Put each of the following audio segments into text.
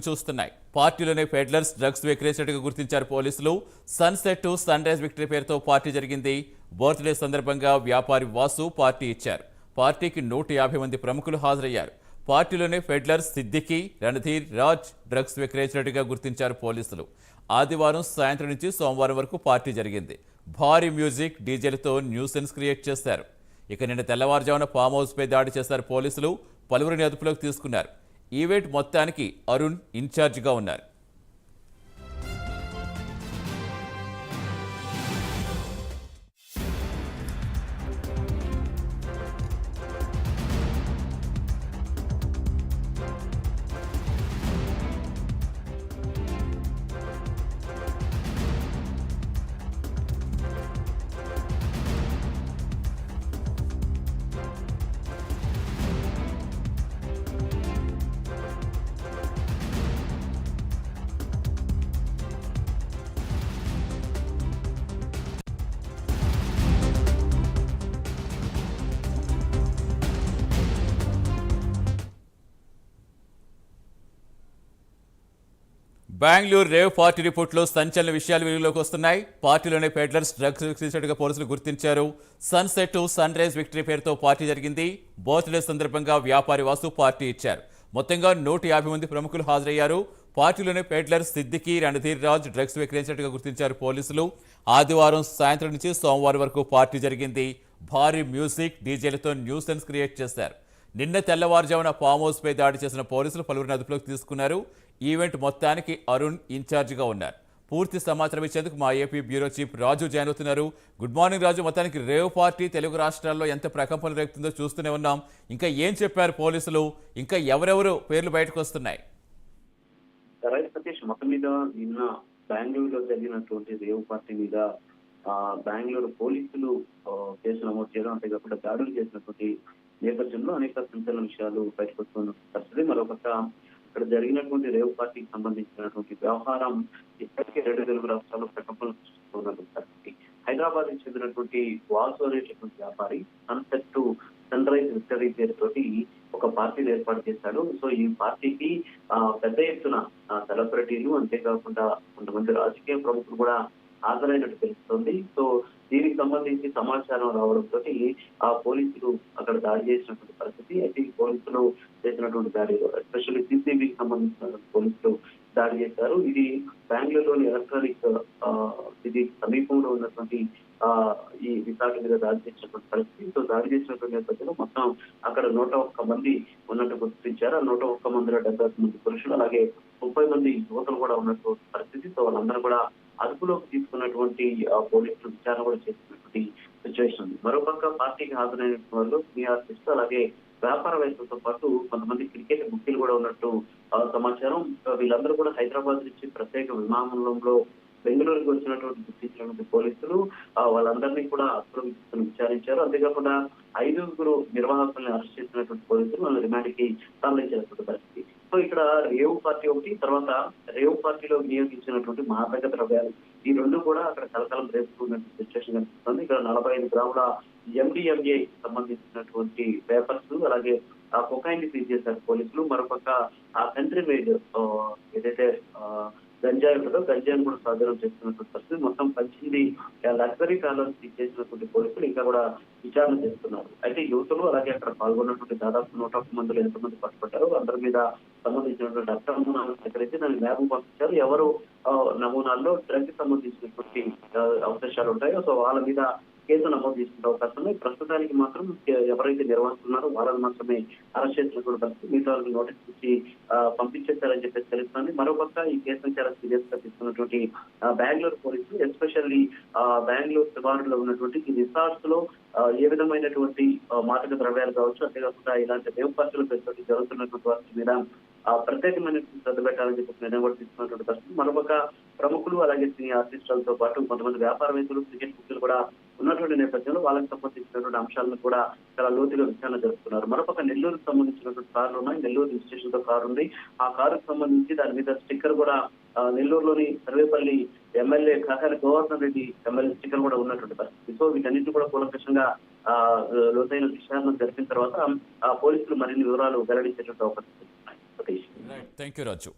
చూస్తున్నాయి. పార్టీలోనే peddlers drugs విక్రయించినట్టుగా గుర్తించారు పోలీసులు. Sunset to sunrise victory పేరుతో పార్టీ జరిగింది. బర్త్డే సందర్భంగా వ్యాపారి వాసు పార్టీ ఇచ్చారు. పార్టీకి 150 మంది ప్రముఖులు హాజరయ్యారు. పార్టీలోనే పెడ్లర్స్ సిద్దికి, రణధీర్, రాజ్ డ్రగ్స్ విక్రయించినట్టుగా గుర్తించారు పోలీసులు. ఆదివారం సాయంత్రం నుంచి సోమవారం వరకు పార్టీ జరిగింది. భారీ మ్యూజిక్, డీజేలతో న్యూసెన్స్ క్రియేట్ చేశారు. ఇక నిన్న తెల్లవారుజామున ఫామ్ హౌస్ పై దాడి చేశారు పోలీసులు. పలువురిని అదుపులోకి తీసుకున్నారు. ఈవెంట్ మొత్తానికి అరుణ్ ఇన్ఛార్జిగా ఉన్నారు. బెంగళూరు రేవ్ పార్టీ రిపోర్టులో సంచలన విషయాలు వెలుగులోకి వస్తున్నాయి. పార్టీలోనే పెడ్లర్స్ డ్రగ్స్ విక్రయించినట్టుగా పోలీసులు గుర్తించారు. Sunset to sunrise victory పేరుతో పార్టీ జరిగింది. బర్త్డే సందర్భంగా వ్యాపారి వాసు పార్టీ ఇచ్చారు. మొత్తంగా 150 మంది ప్రముఖులు హాజరయ్యారు. పార్టీలోనే పెడ్లర్స్ సిద్దికి, రణధీర్, రాజ్ డ్రగ్స్ విక్రయించినట్టుగా గుర్తించారు పోలీసులు. ఆదివారం సాయంత్రం నుంచి సోమవారం వరకు పార్టీ జరిగింది. భారీ మ్యూజిక్, డీజేలతో న్యూసెన్స్ క్రియేట్ చేశారు. నిన్న తెల్లవారుజామున ఫామ్ హౌస్ పై దాడి చేసిన పోలీసులు పలువురిని అదుపులోకి తీసుకున్నారు. ఈవెంట్ మొత్తానికి అరుణ్ ఇన్ఛార్జిగా ఉన్నారు. పూర్తి సమాచారం ఇచ్చేందుకు మా ఏపీ బ్యూరో చీఫ్ రాజు జాయిన్ అవుతున్నారు. గుడ్ మార్నింగ్ రాజు. మొత్తానికి రేవ్ పార్టీ తెలుగు రాష్ట్రాల్లో ఎంత ప్రకంపనలు రేపుతుందో చూస్తూనే ఉన్నాం. ఇంకా ఏం చెప్పారు పోలీసులు? ఇంకా ఎవరెవరు పేర్లు బయటకు వస్తున్నాయి? సతీష్, మొత్తం మీద నిన్న బెంగళూరులో జరిగినటువంటి రేవ్ పార్టీ మీద బెంగళూరు పోలీసులు కేసు నమోదు చేయడం, అంతేకాకుండా దాడులు చేసినటువంటి నేపథ్యంలో అనేక సంచలన విషయాలు బయటకు వస్తున్న పరిస్థితి. మరొక ఇక్కడ జరిగినటువంటి రేవ్ పార్టీకి సంబంధించినటువంటి వ్యవహారం ఇప్పటికే 2 తెలుగు రాష్ట్రాల్లో ప్రకంపనలు సృష్టిస్తున్నటువంటి పరిస్థితి. హైదరాబాద్ కి చెందినటువంటి వాసు అనేటటువంటి వ్యాపారి sunset to sunrise victory పేరుతోటి ఒక పార్టీని ఏర్పాటు చేశాడు. సో ఈ పార్టీకి పెద్ద ఎత్తున సెలబ్రిటీలు, అంతేకాకుండా కొంతమంది రాజకీయ ప్రముఖులు కూడా హాజరైనట్టు తెలుస్తుంది. సో దీనికి సంబంధించి సమాచారం రావడంతో ఆ పోలీసులు అక్కడ దాడి చేసినటువంటి పరిస్థితి. అయితే ఈ పోలీసులు చేసినటువంటి దాడిలో ఎస్పెషల్లీ సిసిబికి సంబంధించిన పోలీసులు దాడి చేశారు. ఇది బెంగళూరులోని ఎలక్ట్రానిక్ ఇది సమీపంలో ఉన్నటువంటి ఈ రిసార్ట్ మీద దాడి చేసినటువంటి పరిస్థితి. సో దాడి చేసినటువంటి నేపథ్యంలో మొత్తం అక్కడ 101 మంది ఉన్నట్టు గుర్తించారు. ఆ 101 మందిలో 71 మంది పురుషులు, అలాగే 30 మంది యువతులు కూడా ఉన్నట్టు పరిస్థితి. సో వాళ్ళందరూ కూడా అదుపులోకి తీసుకున్నటువంటి పోలీసులు విచారణ కూడా చేస్తున్నటువంటి సిచ్యువేషన్ ఉంది. మరోపక్క పార్టీకి హాజరైన వాళ్ళు సినీ ఆర్టిస్టులు, అలాగే వ్యాపారవేత్తలతో పాటు కొంతమంది క్రికెట్ బుక్కీలు కూడా ఉన్నట్టు సమాచారం. వీళ్ళందరూ కూడా హైదరాబాద్ నుంచి ప్రత్యేక విమానంలో బెంగళూరుకి వచ్చినటువంటి గుర్తించినటువంటి పోలీసులు వాళ్ళందరినీ కూడా అదుపులోకి తీసుకుని విచారించారు. అంతేకాకుండా 5 నిర్వాహకులను అరెస్ట్ చేసినటువంటి పోలీసులు వాళ్ళ రిమాండ్కి తరలించినటువంటి పరిస్థితి. సో ఇక్కడ రేవ్ పార్టీ ఒకటి, తర్వాత రేవ్ పార్టీలో వినియోగించినటువంటి మాదక ద్రవ్యాలు, ఈ 2 కూడా అక్కడ కలకలం రేపుతున్నటువంటి సిచ్యువేషన్ కనిపిస్తుంది. ఇక్కడ 45 గ్రాముల MDMA సంబంధించినటువంటి పేపర్స్, అలాగే ఆ కొకైన్ సీజ్ చేశారు పోలీసులు. మరోపక్క ఆ కంట్రీ మేడ్ ఏదైతే గంజాయి ఉంటుందో గంజాయిని కూడా స్వాధీనం చేస్తున్నటువంటి పరిస్థితి. మొత్తం 18 లగ్జరీ కార్లను సీజ్ చేసినటువంటి పోలీసులు ఇంకా కూడా విచారణ చేస్తున్నారు. అయితే యువతులు, అలాగే అక్కడ పాల్గొన్నటువంటి దాదాపు 101 మందిలో ఎంతమంది పట్టుబడ్డారు, అందరి మీద సంబంధించినటువంటి రక్త నమూనాలను సేకరించి దాన్ని ల్యాబ్ పంపించారు. ఎవరు నమూనాల్లో డ్రగ్ సంబంధించినటువంటి అవకాశాలు ఉంటాయో సో వాళ్ళ మీద కేసు నమోదు చేసుకునే అవకాశం ఉంది. ప్రస్తుతానికి మాత్రం ఎవరైతే నిర్వహిస్తున్నారో వాళ్ళని మాత్రమే అరెస్ట్ చేసినటువంటి పరిస్థితి. మిగతా వాళ్ళకి నోటీస్ ఇచ్చి పంపించేస్తారని చెప్పేసి తెలుస్తుంది. మరోపక్క ఈ కేసును చాలా సీరియస్ గా తీసుకున్నటువంటి బెంగళూరు పోలీసులు, ఎస్పెషల్లీ బెంగళూరు శివారులో ఉన్నటువంటి ఈ రిసార్ట్స్ లో ఏ విధమైనటువంటి మాదక ద్రవ్యాలు కావచ్చు, అంతేకాకుండా ఇలాంటి రేవ్ పార్టీలు జరుగుతున్నటువంటి వాటి మీద ప్రత్యేకమైన శ్రద్ధ పెట్టాలని చెప్పి నిర్ణయం కూడా తీసుకున్నటువంటి పరిస్థితి. మరొక ప్రముఖులు, అలాగే సినీ ఆర్టిస్టులతో పాటు కొంతమంది వ్యాపారవేత్తలు, క్రికెట్ బుక్కులు కూడా ఉన్నటువంటి నేపథ్యంలో వాళ్ళకి సంబంధించినటువంటి అంశాలను కూడా చాలా లోతుగా విచారణ జరుపుతున్నారు. మరొక నెల్లూరుకు సంబంధించినటువంటి కార్లు ఉన్నాయి. నెల్లూరు రిజిస్ట్రేషన్ తో కారు ఉంది. ఆ కారుకు సంబంధించి దాని మీద స్టిక్కర్ కూడా నెల్లూరులోని Sarvepalli MLA Kakani Govardhan Reddy MLA sticker కూడా ఉన్నటువంటి పరిస్థితి. సో వీటన్నింటి కూడా కూలంకషంగా లోతైన విచారణ జరిపిన తర్వాత పోలీసులు మరిన్ని వివరాలు వెల్లడించేటువంటి అవకాశం. థ్యాంక్ యూ రాజు.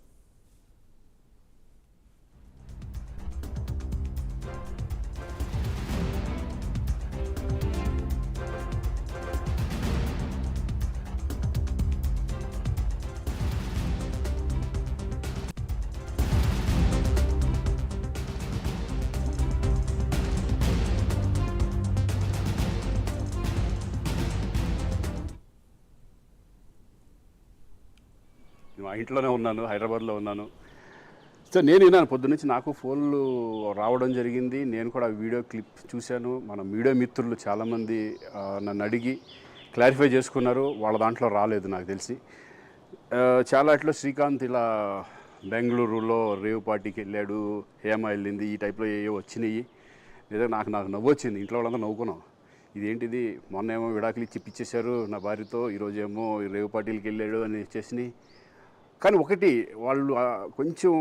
మా ఇంట్లోనే ఉన్నాను, హైదరాబాద్లో ఉన్నాను. సో నేను విన్నాను పొద్దున్నుంచి, నాకు ఫోన్లు రావడం జరిగింది. నేను కూడా వీడియో క్లిప్ చూశాను. మన మీడియా మిత్రులు చాలామంది నన్ను అడిగి క్లారిఫై చేసుకున్నారు. వాళ్ళ దాంట్లో రాలేదు నాకు తెలిసి. చాలా ఇట్లా శ్రీకాంత్ ఇలా బెంగళూరులో రేవ్ పార్టీకి వెళ్ళాడు, హేమ వెళ్ళింది, ఈ టైప్లో ఏవో వచ్చినాయి. నిజంగా నాకు నవ్వు వచ్చింది. ఇంట్లో వాళ్ళంతా నవ్వుకున్నాం. ఇదేంటిది, మొన్న ఏమో విడాకులు ఇచ్చి పిచ్చేశారు నా భార్యతో, ఈరోజేమో రేవ్ పార్టీలకి వెళ్ళాడు అని వచ్చేసినాయి. కానీ ఒకటి వాళ్ళు కొంచెం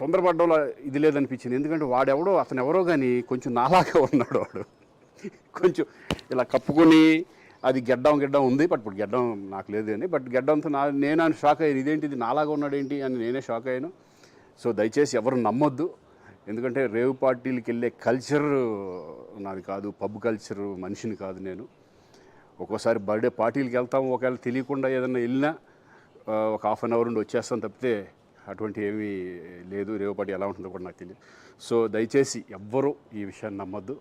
తొందరపడ్డంలో ఇది లేదనిపించింది. ఎందుకంటే అతను ఎవరో కానీ కొంచెం నాలాగా ఉన్నాడు. వాడు కొంచెం ఇలా కప్పుకొని, అది గెడ్డం ఉంది, బట్ ఇప్పుడు గెడ్డం నాకు లేదు అని, బట్ గెడ్డంతో నేను షాక్ అయ్యాను. ఇదేంటిది నాలాగా ఉన్నాడు ఏంటి అని నేనే షాక్ అయ్యాను. సో దయచేసి ఎవరు నమ్మొద్దు. ఎందుకంటే రేవ్ పార్టీలకి వెళ్ళే కల్చర్ నాది కాదు, పబ్ కల్చర్ మనిషిని కాదు నేను. ఒక్కోసారి బర్త్డే పార్టీలకి వెళ్తాము, ఒకవేళ తెలియకుండా ఏదైనా వెళ్ళినా ఒక హాఫ్ అన్ అవర్ నుండి వచ్చేస్తాను తప్పితే అటువంటి ఏమీ లేదు. రేవ్ పార్టీ ఎలా ఉంటుందో కూడా నాకు తెలియదు. సో దయచేసి ఎవ్వరూ ఈ విషయాన్ని నమ్మొద్దు.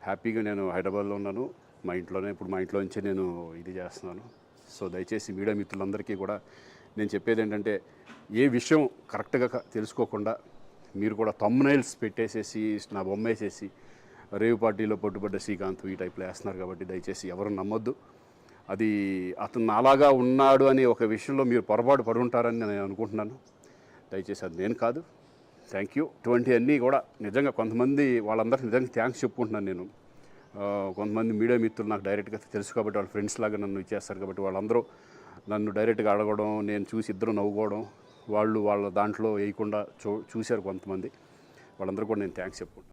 హ్యాపీగా నేను హైదరాబాద్లో ఉన్నాను, మా ఇంట్లోనే. ఇప్పుడు మా ఇంట్లో నుంచే నేను ఇది చేస్తున్నాను. సో దయచేసి మీడియా మిత్రులందరికీ కూడా నేను చెప్పేది ఏంటంటే, ఏ విషయం కరెక్ట్గా తెలుసుకోకుండా మీరు కూడా థంబ్నైల్స్ పెట్టేసేసి నా బొమ్మ వేసేసి రేవ్ పార్టీలో పట్టుబడ్డ శ్రీకాంత్ ఈ టైప్లో వేస్తున్నారు. కాబట్టి దయచేసి ఎవరు నమ్మొద్దు. అది అతను అలాగా ఉన్నాడు అనే ఒక విషయంలో మీరు పొరపాటు పడి ఉంటారని నేను అనుకుంటున్నాను. దయచేసి అది నేను కాదు. Thank you. ఇటువంటివన్నీ కూడా నిజంగా కొంతమంది వాళ్ళందరికీ నిజంగా థ్యాంక్స్ చెప్పుకుంటున్నాను నేను. కొంతమంది మీడియా మిత్రులు నాకు డైరెక్ట్గా తెలుసు కాబట్టి, వాళ్ళ ఫ్రెండ్స్ లాగా నన్ను ఇచ్చేస్తారు కాబట్టి, వాళ్ళందరూ నన్ను డైరెక్ట్గా అడగడం, నేను చూసి ఇద్దరు నవ్వుకోవడం, వాళ్ళ దాంట్లో వేయకుండా చూశారు కొంతమంది. వాళ్ళందరూ కూడా నేను థ్యాంక్స్ చెప్పుకుంటాను.